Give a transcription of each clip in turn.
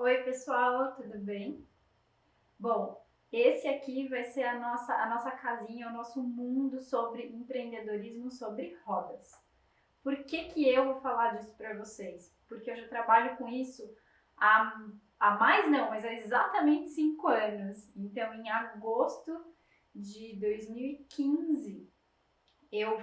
Oi, pessoal, tudo bem? Bom, esse aqui vai ser a nossa casinha, o nosso mundo sobre empreendedorismo sobre rodas. Por que que eu vou falar disso para vocês? Porque eu já trabalho com isso há mais não, mas há exatamente 5 anos. Então, em agosto de 2015, eu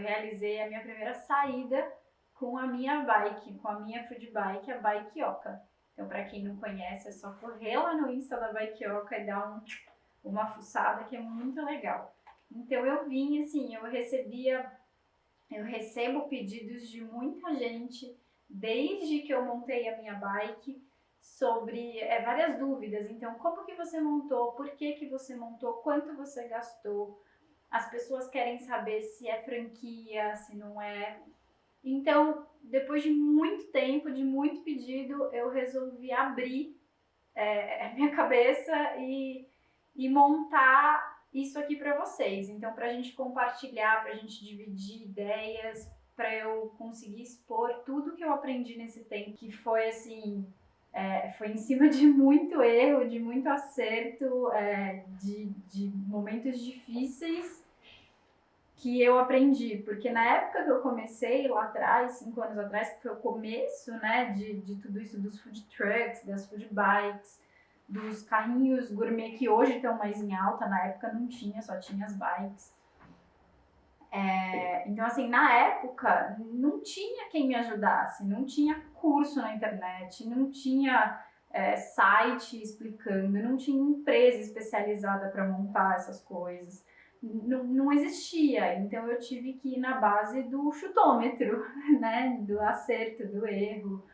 realizei a minha primeira saída com a minha bike, com a minha food bike, a Bikeoka. Então, para quem não conhece, é só correr lá no Insta da Bikeoka e dar uma fuçada que é muito legal. Então, eu vim assim, eu recebo pedidos de muita gente desde que eu montei a minha bike sobre várias dúvidas. Então, como que você montou? Por que que você montou? Quanto você gastou? As pessoas querem saber se é franquia, se não é. Então, depois de muito tempo, de muito pedido, eu resolvi abrir a minha cabeça e montar isso aqui para vocês. Então, para a gente compartilhar, para a gente dividir ideias, para eu conseguir expor tudo que eu aprendi nesse tempo, que foi assim, foi em cima de muito erro, de muito acerto, de momentos difíceis que eu aprendi, porque na época que eu comecei lá atrás, 5 anos atrás, que foi o começo, né, de tudo isso dos food trucks, das food bikes, dos carrinhos gourmet que hoje estão mais em alta, na época não tinha, só tinha as bikes. Então, assim, na época não tinha quem me ajudasse, não tinha curso na internet, não tinha site explicando, não tinha empresa especializada para montar essas coisas. Não existia, então eu tive que ir na base do chutômetro, né? Do acerto, do erro.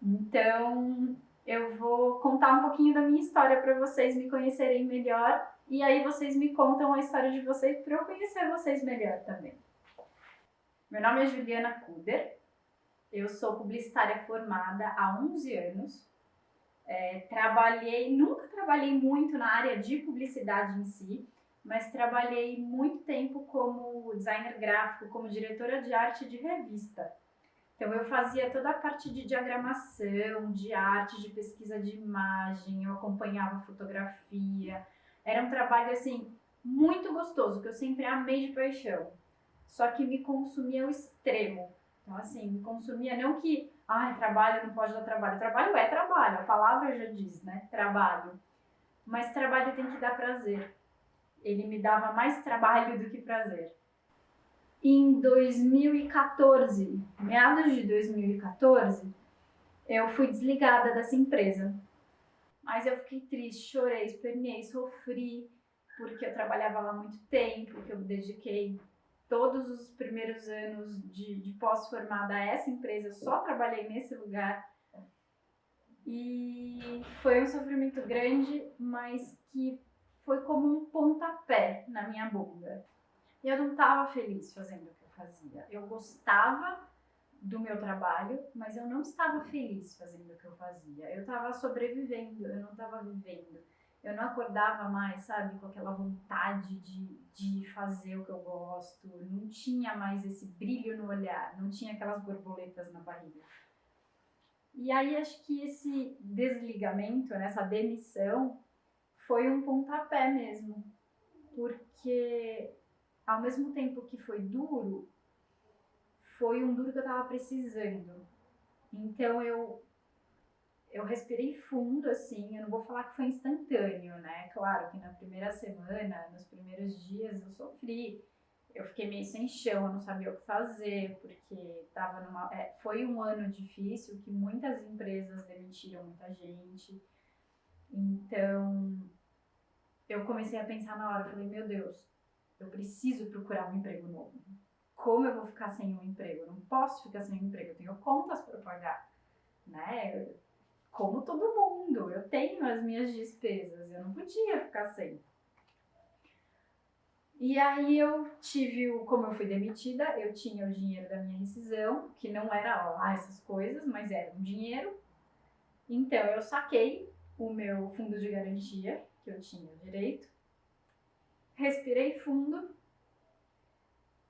Então eu vou contar um pouquinho da minha história para vocês me conhecerem melhor e aí vocês me contam a história de vocês para eu conhecer vocês melhor também. Meu nome é Juliana Kuder, eu sou publicitária formada há 11 anos. Nunca trabalhei muito na área de publicidade em si, mas trabalhei muito tempo como designer gráfico, como diretora de arte de revista. Então eu fazia toda a parte de diagramação, de arte, de pesquisa de imagem, eu acompanhava fotografia. Era um trabalho assim muito gostoso, que eu sempre amei de paixão. Só que me consumia ao extremo. Então assim, me consumia não que, trabalho não pode dar trabalho. Trabalho é trabalho, a palavra já diz, né? Trabalho. Mas trabalho tem que dar prazer. Ele me dava mais trabalho do que prazer. Em 2014, meados de 2014, eu fui desligada dessa empresa. Mas eu fiquei triste, chorei, espernei, sofri, porque eu trabalhava lá há muito tempo, que eu dediquei todos os primeiros anos de pós-formada a essa empresa, eu só trabalhei nesse lugar. E foi um sofrimento grande, mas que foi como um pontapé na minha bunda. E eu não estava feliz fazendo o que eu fazia. Eu gostava do meu trabalho, mas eu não estava feliz fazendo o que eu fazia. Eu estava sobrevivendo, eu não estava vivendo. Eu não acordava mais, sabe, com aquela vontade de fazer o que eu gosto. Não tinha mais esse brilho no olhar, não tinha aquelas borboletas na barriga. E aí acho que esse desligamento, né, essa demissão, foi um pontapé mesmo. Porque ao mesmo tempo que foi duro, foi um duro que eu tava precisando. Então eu respirei fundo, assim, eu não vou falar que foi instantâneo, né? Claro que na primeira semana, nos primeiros dias eu sofri, eu fiquei meio sem chão, eu não sabia o que fazer, porque foi um ano difícil, que muitas empresas demitiram muita gente. Então eu comecei a pensar na hora, eu falei, meu Deus, eu preciso procurar um emprego novo. Como eu vou ficar sem um emprego? Eu não posso ficar sem um emprego, eu tenho contas para pagar, né? Como todo mundo, eu tenho as minhas despesas, eu não podia ficar sem. E aí como eu fui demitida, eu tinha o dinheiro da minha rescisão, que não era lá essas coisas, mas era um dinheiro. Então eu saquei o meu fundo de garantia, que eu tinha direito, respirei fundo,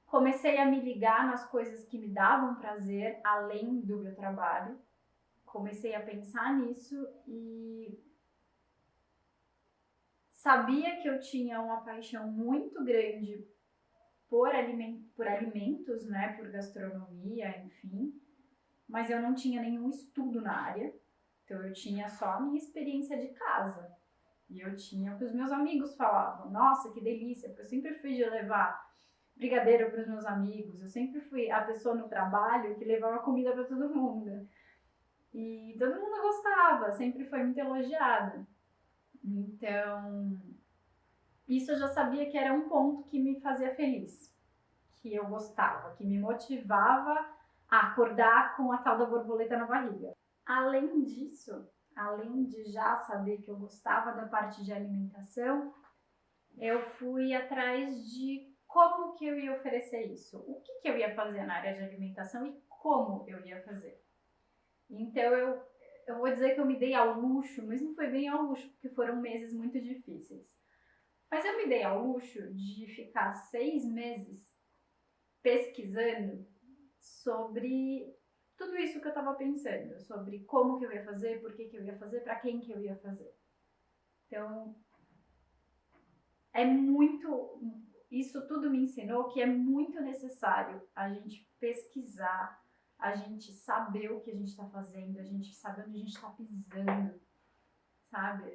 comecei a me ligar nas coisas que me davam prazer, além do meu trabalho. comecei a pensar nisso e sabia que eu tinha uma paixão muito grande por alimentos, né, por gastronomia, enfim, mas eu não tinha nenhum estudo na área, então eu tinha só a minha experiência de casa. E eu tinha o que os meus amigos falavam, nossa, que delícia, porque eu sempre fui de levar brigadeiro para os meus amigos, eu sempre fui a pessoa no trabalho que levava comida para todo mundo. E todo mundo gostava, sempre foi muito elogiada. Então, isso eu já sabia que era um ponto que me fazia feliz, que eu gostava, que me motivava a acordar com a tal da borboleta na barriga. Além disso, além de já saber que eu gostava da parte de alimentação, eu fui atrás de como que eu ia oferecer isso, o que eu ia fazer na área de alimentação e como eu ia fazer. Então eu vou dizer que eu me dei ao luxo, mas não foi bem ao luxo, porque foram meses muito difíceis. Mas eu me dei ao luxo de ficar 6 meses pesquisando sobre tudo isso que eu estava pensando, sobre como que eu ia fazer, por que eu ia fazer, para quem que eu ia fazer. Então, é muito, isso tudo me ensinou que é muito necessário a gente pesquisar, a gente saber o que a gente está fazendo, a gente saber onde a gente está pisando, sabe?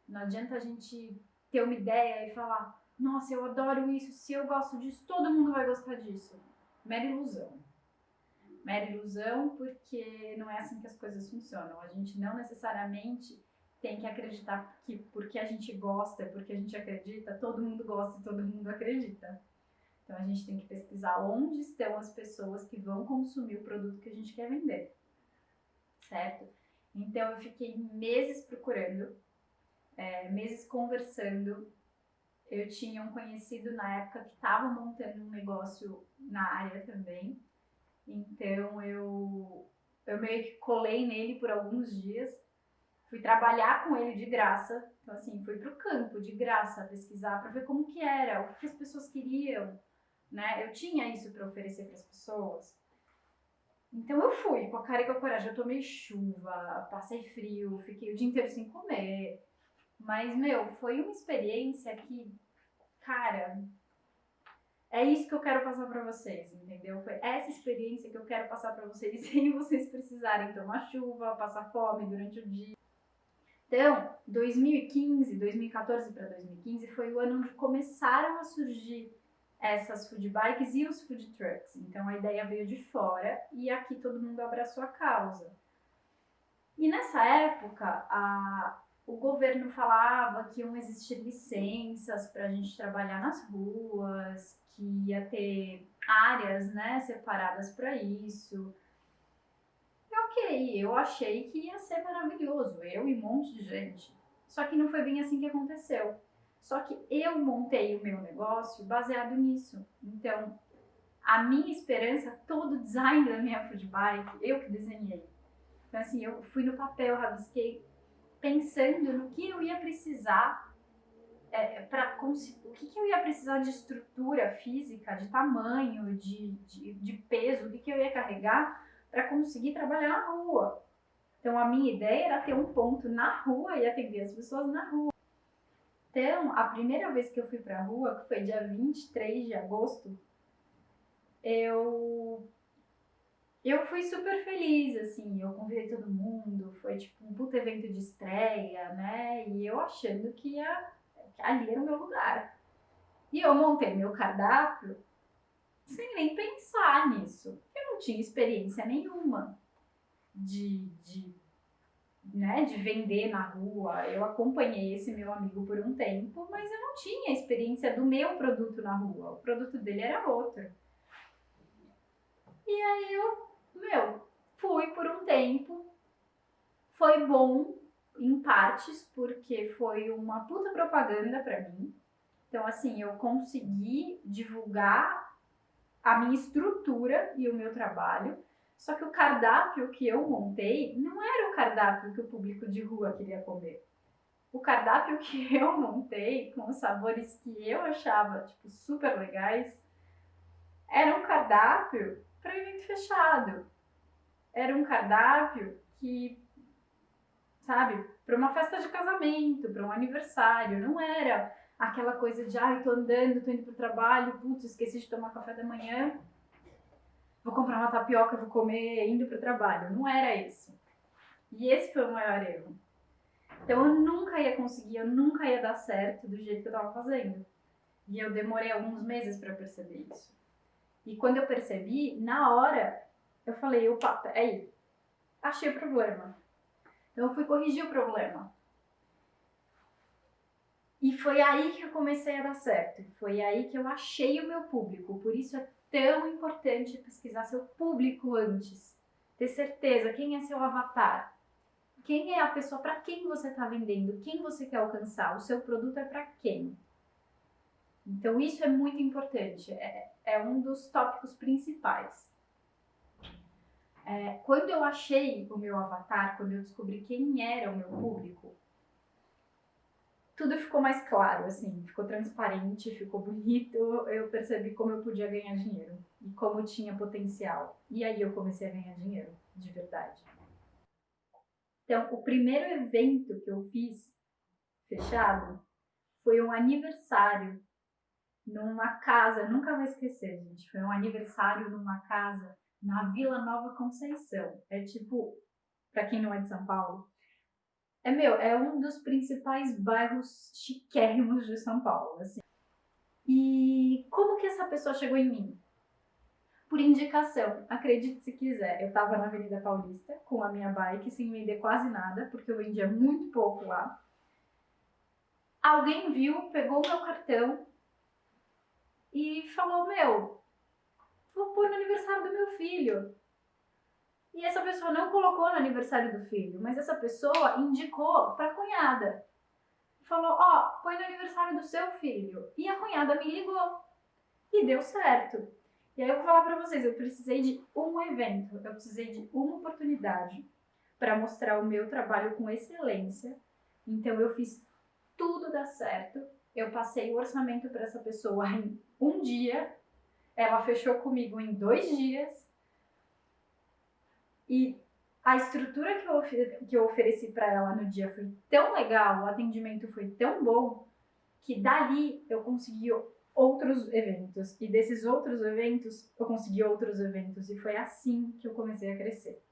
Não adianta a gente ter uma ideia e falar, nossa, eu adoro isso, se eu gosto disso, todo mundo vai gostar disso. Mera ilusão. Mera ilusão, porque não é assim que as coisas funcionam. A gente não necessariamente tem que acreditar que porque a gente gosta, porque a gente acredita, todo mundo gosta e todo mundo acredita. Então a gente tem que pesquisar onde estão as pessoas que vão consumir o produto que a gente quer vender, certo? Então eu fiquei meses procurando, meses conversando. Eu tinha um conhecido na época que estava montando um negócio na área também. Então eu meio que colei nele por alguns dias, fui trabalhar com ele de graça, então assim, fui pro campo de graça pesquisar para ver como que era, o que as pessoas queriam, né? Eu tinha isso para oferecer para as pessoas. Então eu fui com a cara e com a coragem, eu tomei chuva, passei frio, fiquei o dia inteiro sem comer. Mas, meu, foi uma experiência que, cara, é isso que eu quero passar para vocês, entendeu? Foi essa experiência que eu quero passar para vocês sem vocês precisarem tomar chuva, passar fome durante o dia. Então, 2015, 2014 para 2015 foi o ano onde começaram a surgir essas food bikes e os food trucks. Então a ideia veio de fora e aqui todo mundo abraçou a causa. E nessa época, o governo falava que iam existir licenças para a gente trabalhar nas ruas, que ia ter áreas, né, separadas para isso. E ok, eu achei que ia ser maravilhoso, eu e um monte de gente. Só que não foi bem assim que aconteceu. Só que eu montei o meu negócio baseado nisso. Então, a minha esperança, todo o design da minha food bike, eu que desenhei. Então, assim, eu fui no papel, rabisquei, pensando no que eu ia precisar para conseguir, o que eu ia precisar de estrutura física, de tamanho, de peso, o que eu ia carregar para conseguir trabalhar na rua. Então, a minha ideia era ter um ponto na rua e atender as pessoas na rua. Então, a primeira vez que eu fui para a rua, que foi dia 23 de agosto, eu fui super feliz, assim, eu convidei todo mundo, foi tipo um puto evento de estreia, né? E eu achando que ali era o meu lugar. E eu montei meu cardápio sem nem pensar nisso. Eu não tinha experiência nenhuma de vender na rua. Eu acompanhei esse meu amigo por um tempo, mas eu não tinha experiência do meu produto na rua. O produto dele era outro. E aí fui por um tempo. Foi bom em partes, porque foi uma puta propaganda pra mim. Então, assim, eu consegui divulgar a minha estrutura e o meu trabalho. Só que o cardápio que eu montei não era o cardápio que o público de rua queria comer. O cardápio que eu montei, com os sabores que eu achava, tipo, super legais, era um cardápio para evento fechado. Era um cardápio que, sabe, para uma festa de casamento, para um aniversário, não era aquela coisa de, ai, tô andando, tô indo pro trabalho, putz, esqueci de tomar café da manhã, vou comprar uma tapioca, vou comer indo pro trabalho. Não era isso. E esse foi o maior erro. Então eu nunca ia conseguir, eu nunca ia dar certo do jeito que eu tava fazendo. E eu demorei alguns meses para perceber isso. E quando eu percebi, na hora, eu falei, opa, peraí, achei o problema. Então eu fui corrigir o problema. E foi aí que eu comecei a dar certo. Foi aí que eu achei o meu público. Por isso é tão importante pesquisar seu público antes. Ter certeza quem é seu avatar. Quem é a pessoa, para quem você está vendendo, quem você quer alcançar, o seu produto é para quem. Então isso é muito importante, é um dos tópicos principais. Quando eu achei o meu avatar, quando eu descobri quem era o meu público, tudo ficou mais claro, assim, ficou transparente, ficou bonito, eu percebi como eu podia ganhar dinheiro e como tinha potencial. E aí eu comecei a ganhar dinheiro, de verdade. Então, o primeiro evento que eu fiz, fechado, foi um aniversário numa casa, nunca vou esquecer, gente, foi um aniversário numa casa na Vila Nova Conceição. É tipo, pra quem não é de São Paulo, é um dos principais bairros chiquérrimos de São Paulo, assim. E como que essa pessoa chegou em mim? Por indicação, acredite se quiser. Eu tava na Avenida Paulista com a minha bike sem vender quase nada, porque eu vendia muito pouco lá. Alguém viu, pegou meu cartão e falou, vou pôr no aniversário do meu filho. E essa pessoa não colocou no aniversário do filho, mas essa pessoa indicou pra cunhada. Falou, põe no aniversário do seu filho. E a cunhada me ligou. E deu certo. E aí eu vou falar pra vocês, eu precisei de um evento, eu precisei de uma oportunidade para mostrar o meu trabalho com excelência. Então eu fiz tudo dar certo. Eu passei o orçamento para essa pessoa em um dia. Ela fechou comigo em 2 dias. E a estrutura que eu ofereci para ela no dia foi tão legal, o atendimento foi tão bom, que dali eu consegui outros eventos. E desses outros eventos, eu consegui outros eventos. E foi assim que eu comecei a crescer.